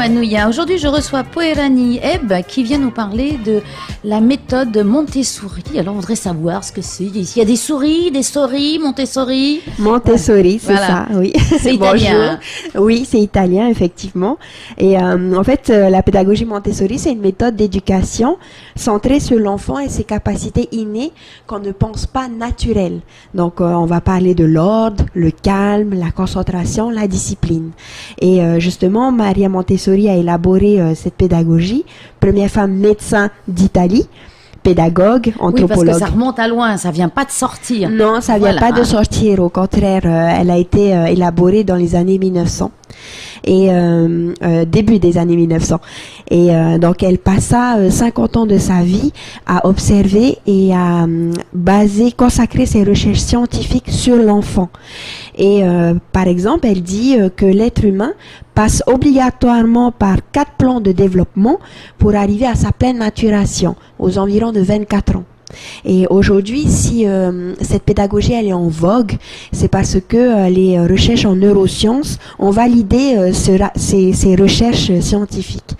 Manouya. Aujourd'hui, je reçois Poerani Eb qui vient nous parler de la méthode Montessori. Alors, on voudrait savoir ce que c'est. Il y a des souris, Montessori. Montessori, c'est voilà. Ça, oui. C'est italien. Oui, c'est italien, effectivement. Et en fait, la pédagogie Montessori, c'est une méthode d'éducation centrée sur l'enfant et ses capacités innées qu'on ne pense pas naturelles. Donc, on va parler de l'ordre, le calme, la concentration, la discipline. Et justement, Maria Montessori a élaboré cette pédagogie, première femme médecin d'Italie, pédagogue, anthropologue. Oui, parce que ça remonte à loin, ça vient pas de sortir. Non, ça vient pas de sortir, au contraire, elle a été élaborée dans les années 1900 et début des années 1900. Et donc elle passa 50 ans de sa vie à observer et à consacrer ses recherches scientifiques sur l'enfant. Et par exemple, elle dit que l'être humain passe obligatoirement par 4 plans de développement pour arriver à sa pleine maturation, aux environs de 24 ans. Et aujourd'hui, si cette pédagogie elle est en vogue, c'est parce que les recherches en neurosciences ont validé ces recherches scientifiques.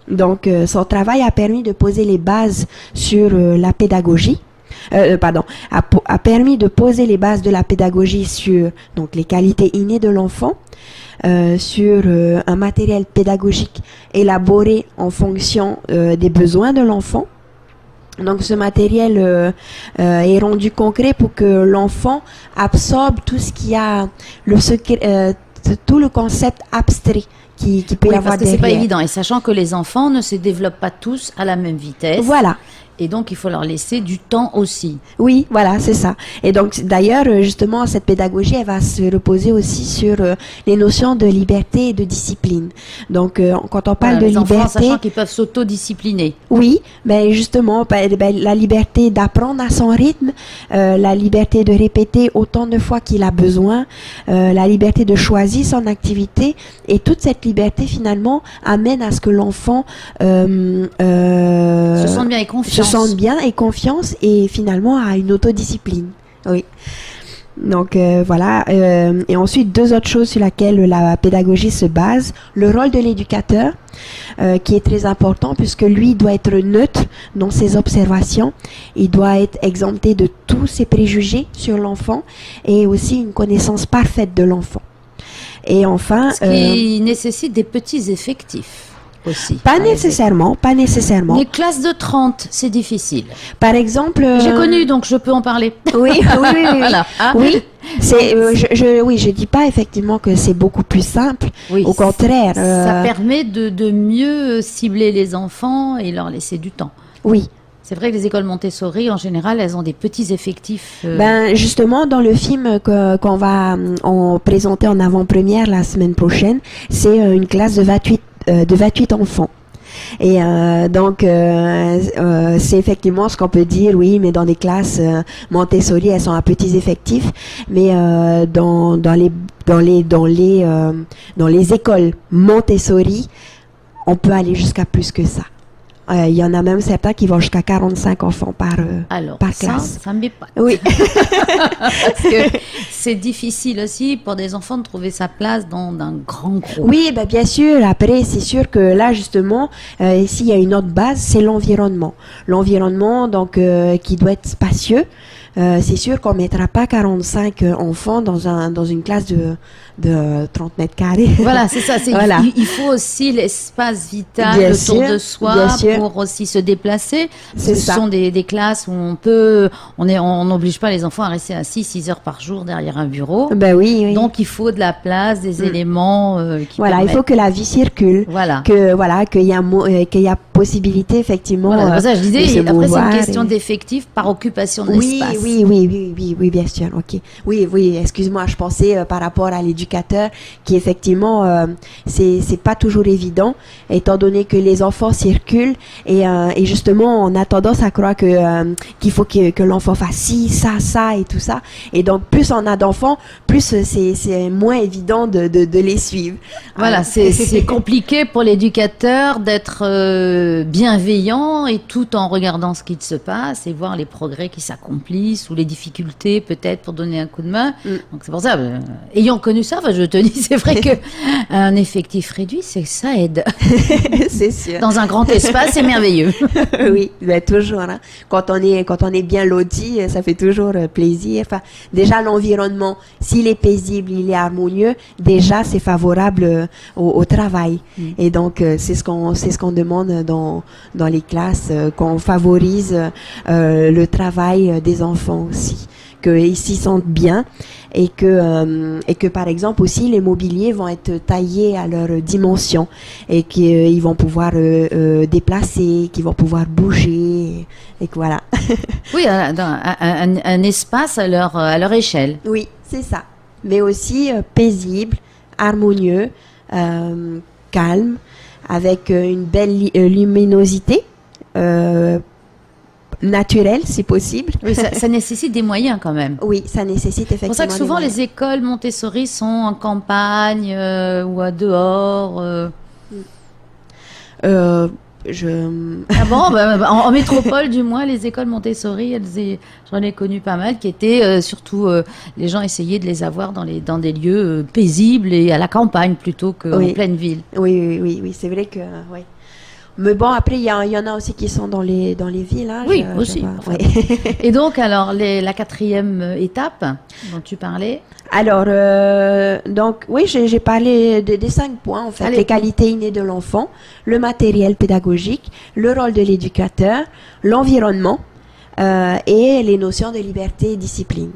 Donc, son travail a permis de poser les bases sur la pédagogie. A permis de poser les bases de la pédagogie sur donc les qualités innées de l'enfant, sur un matériel pédagogique élaboré en fonction des besoins de l'enfant. Donc ce matériel est rendu concret pour que l'enfant absorbe tout ce qui a tout le concept abstrait qui peut y avoir parce que c'est pas évident. Et sachant que les enfants ne se développent pas tous à la même vitesse. Voilà. Et donc, il faut leur laisser du temps aussi. Oui, voilà, c'est ça. Et donc, d'ailleurs, justement, cette pédagogie, elle va se reposer aussi sur les notions de liberté et de discipline. Donc, quand on parle de les liberté... enfants, sachant qu'ils peuvent s'autodiscipliner. Oui, ben justement, la liberté d'apprendre à son rythme, la liberté de répéter autant de fois qu'il a besoin, la liberté de choisir son activité. Et toute cette liberté, finalement, amène à ce que l'enfant... se sente bien et confiance. Sente bien et confiance et finalement à une autodiscipline. Oui. Donc voilà. Et ensuite, 2 autres choses sur lesquelles la pédagogie se base. Le rôle de l'éducateur, qui est très important puisque lui doit être neutre dans ses observations. Il doit être exempté de tous ses préjugés sur l'enfant et aussi une connaissance parfaite de l'enfant. Et enfin... Ce qui nécessite des petits effectifs. Aussi, pas nécessairement. Les classes de 30, c'est difficile. Par exemple... J'ai connu, donc je peux en parler. Oui. Voilà. Hein? Oui, je dis pas effectivement que c'est beaucoup plus simple. Oui, au contraire. Ça permet de mieux cibler les enfants et leur laisser du temps. Oui. C'est vrai que les écoles Montessori, en général, elles ont des petits effectifs. Ben justement, dans le film qu'on va présenter en avant-première la semaine prochaine, c'est une classe de 28 enfants. Et donc, c'est effectivement ce qu'on peut dire, oui, mais dans des classes Montessori, elles sont à petits effectifs, mais dans les écoles Montessori, on peut aller jusqu'à plus que ça. Il y en a même certains qui vont jusqu'à 45 enfants par classe. Ça me met pas. Oui. Parce que c'est difficile aussi pour des enfants de trouver sa place dans un grand groupe. Oui, ben bien sûr. Après, c'est sûr que là, justement, s'il y a une autre base, c'est l'environnement. L'environnement, donc, qui doit être spacieux. C'est sûr qu'on ne mettra pas 45 enfants dans une classe de 30 mètres carrés. Voilà, c'est ça. Voilà. Il faut aussi l'espace vital bien autour sûr, de soi pour aussi se déplacer. Ce sont des classes où on n'oblige pas les enfants à rester assis 6 heures par jour derrière un bureau. Ben oui. Donc, il faut de la place, des éléments qui Voilà, permettent. il faut que la vie circule. Voilà. Qu'il y a possibilité, effectivement. Voilà, pour ça, je disais, après, c'est une question et... d'effectif par occupation de l'espace. Oui, bien sûr, ok. Oui, excuse-moi, je pensais par rapport à l'éducateur qui effectivement, c'est pas toujours évident, étant donné que les enfants circulent et justement, on a tendance à croire qu'il faut que l'enfant fasse ci, ça et tout ça. Et donc, plus on a d'enfants, plus c'est moins évident de les suivre. Voilà, c'est compliqué pour l'éducateur d'être bienveillant et tout en regardant ce qui se passe et voir les progrès qui s'accomplissent ou les difficultés peut-être pour donner un coup de main. Donc c'est pour ça, ayant connu ça, ça. Enfin, je te dis, c'est vrai que un effectif réduit, ça aide. C'est sûr. Dans un grand espace, c'est merveilleux. Oui, ben toujours. Hein. Quand on est bien loti, ça fait toujours plaisir. Enfin, déjà l'environnement, s'il est paisible, il est harmonieux, déjà c'est favorable au travail. Et donc c'est ce qu'on demande dans les classes, qu'on favorise le travail des enfants aussi, qu'ils s'y sentent bien et que par exemple aussi les mobiliers vont être taillés à leur dimension et qu'ils vont pouvoir déplacer, qu'ils vont pouvoir bouger et que voilà. Oui, un espace à leur échelle. Oui, c'est ça. Mais aussi paisible, harmonieux, calme, avec une belle luminosité. Naturel, si possible. Oui, ça nécessite des moyens quand même. Oui, ça nécessite effectivement. C'est pour ça que souvent les écoles Montessori sont en campagne ou à dehors. Ah bon, en métropole du moins, les écoles Montessori, j'en ai connu pas mal qui étaient surtout les gens essayaient de les avoir dans des lieux paisibles et à la campagne plutôt qu'en pleine ville. Oui, c'est vrai que oui. Mais bon, après, il y en a aussi qui sont dans les villes. Hein, oui, aussi. Et donc, alors, la 4e étape dont tu parlais. Alors, donc, oui, j'ai parlé des 5 points, en fait. Allez. Les qualités innées de l'enfant, le matériel pédagogique, le rôle de l'éducateur, l'environnement et les notions de liberté et discipline.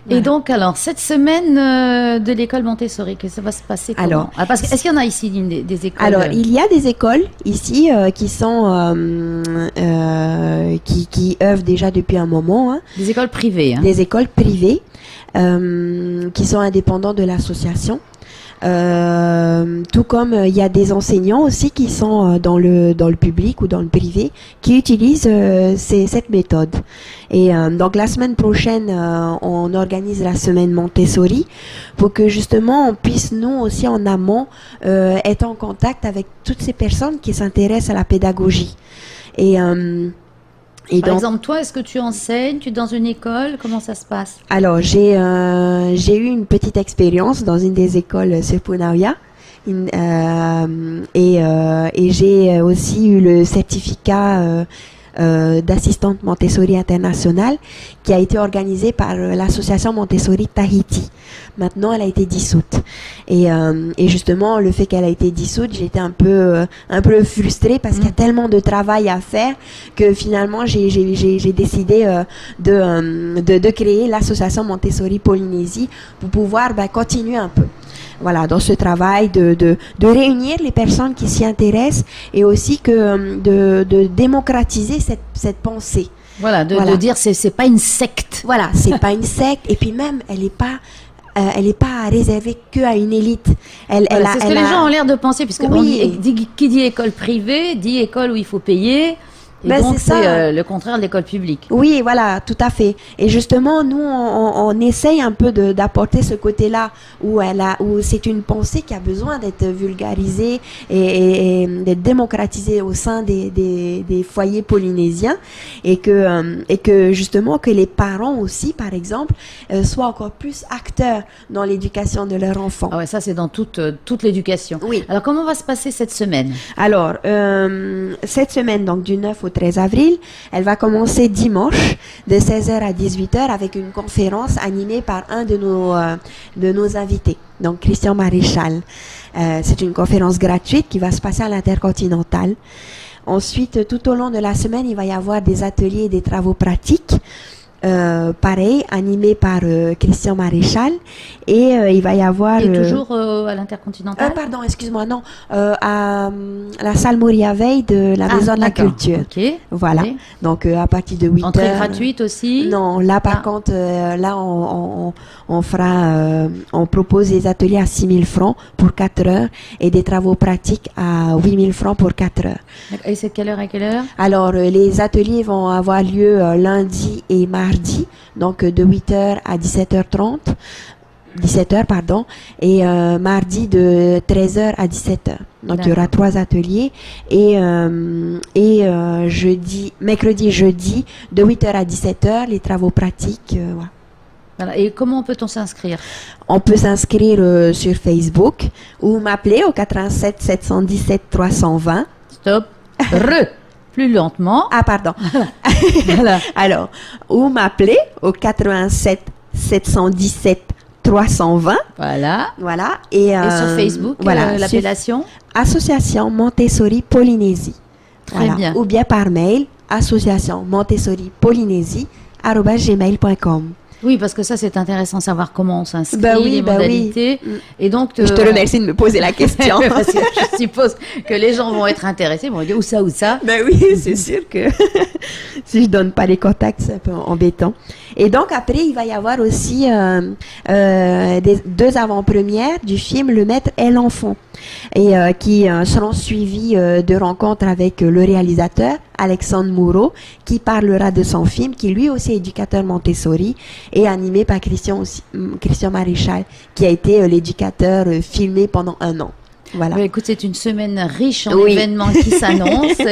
Et donc, alors, cette semaine de l'école Montessori, que ça va se passer comment? Est-ce qu'il y en a ici des écoles? Alors, il y a des écoles ici qui sont qui œuvrent déjà depuis un moment. Hein. Des écoles privées. Hein. Des écoles privées qui sont indépendantes de l'association. Tout comme il y a des enseignants aussi qui sont dans le public ou dans le privé qui utilisent cette méthode. Et donc la semaine prochaine, on organise la semaine Montessori pour que justement on puisse nous aussi en amont être en contact avec toutes ces personnes qui s'intéressent à la pédagogie. Par exemple, toi, est-ce que tu enseignes? Tu es dans une école? Comment ça se passe? Alors, j'ai eu une petite expérience dans une des écoles sur Punaauia. Et j'ai aussi eu le certificat d'assistante Montessori internationale qui a été organisée par l'association Montessori Tahiti. Maintenant, elle a été dissoute. Et justement, le fait qu'elle a été dissoute, j'étais un peu frustrée parce qu'il y a tellement de travail à faire que finalement, j'ai décidé de créer l'association Montessori Polynésie pour pouvoir continuer un peu. Voilà, dans ce travail de réunir les personnes qui s'y intéressent et aussi de démocratiser cette pensée. Voilà, de dire c'est pas une secte. Voilà, c'est pas une secte et puis même elle est pas réservée qu'à une élite. C'est ce que les gens ont l'air de penser puisque qui dit école privée dit école où il faut payer. Et donc c'est le contraire de l'école publique. Oui, voilà, tout à fait. Et justement, nous, on essaye un peu d'apporter ce côté-là où c'est une pensée qui a besoin d'être vulgarisée et d'être démocratisée au sein des foyers polynésiens et que justement que les parents aussi, par exemple, soient encore plus acteurs dans l'éducation de leurs enfants. Ah ouais, ça c'est dans toute l'éducation. Oui. Alors comment va se passer cette semaine? Alors cette semaine, donc du 9 au 13 avril, elle va commencer dimanche de 16h à 18h avec une conférence animée par un de nos invités, donc Christian Maréchal. C'est une conférence gratuite qui va se passer à l'Intercontinental. Ensuite, tout au long de la semaine, il va y avoir des ateliers et des travaux pratiques. Pareil, animé par Christian Maréchal et il va y avoir toujours à l'Intercontinental. Pardon, excuse-moi, non, à la salle Moria Veille de la Maison de la Culture. Ok. Voilà. Okay. Donc à partir de 8h. Entrée gratuite aussi. Non, là par contre, là on propose des ateliers à 6 000 francs pour 4 heures et des travaux pratiques à 8 000 francs pour 4 heures. Et c'est de quelle heure à quelle heure? Alors les ateliers vont avoir lieu lundi et mardi. Donc de 8h à 17h30, et mardi de 13h à 17h. Donc il y aura 3 ateliers et mercredi, jeudi de 8h à 17h les travaux pratiques. Voilà. Voilà. Et comment peut-on s'inscrire? On peut s'inscrire sur Facebook ou m'appeler au 87 717 320. Stop. Plus lentement. Ah, pardon. Voilà. Alors, ou m'appeler au 87 717 320. Voilà. Voilà. Et sur Facebook, voilà, l'appellation Association Montessori Polynésie. Très bien. Ou bien par mail, association Montessori Polynésie @gmail.com. Oui, parce que ça, c'est intéressant de savoir comment on s'inscrit, les oui. modalités. Et donc, je te remercie de me poser la question. Parce que je suppose que les gens vont être intéressés. Ils vont dire où ça. Ben oui, c'est sûr que si je donne pas les contacts, c'est un peu embêtant. Et donc après, il va y avoir aussi 2 avant-premières du film Le Maître et l'Enfant, et qui seront suivies de rencontres avec le réalisateur Alexandre Moureau, qui parlera de son film, qui lui aussi est éducateur Montessori, et animé par Christian Maréchal, qui a été l'éducateur filmé pendant 1 an. Voilà. Écoute, c'est une semaine riche en événements qui s'annoncent.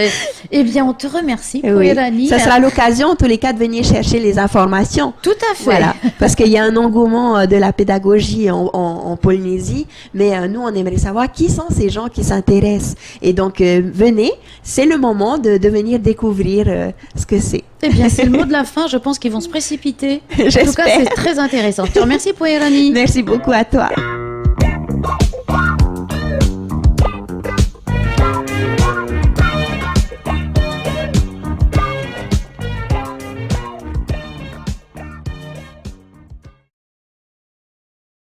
Eh bien, on te remercie, Pouérani. Ça sera l'occasion, en tous les cas, de venir chercher les informations. Tout à fait. Voilà. Parce qu'il y a un engouement de la pédagogie en Polynésie, mais nous, on aimerait savoir qui sont ces gens qui s'intéressent. Et donc, venez, c'est le moment de venir découvrir ce que c'est. Eh bien, c'est le mot de la fin. Je pense qu'ils vont se précipiter. J'espère. En tout cas, c'est très intéressant. Je te remercie, Pouérani. Merci beaucoup à toi.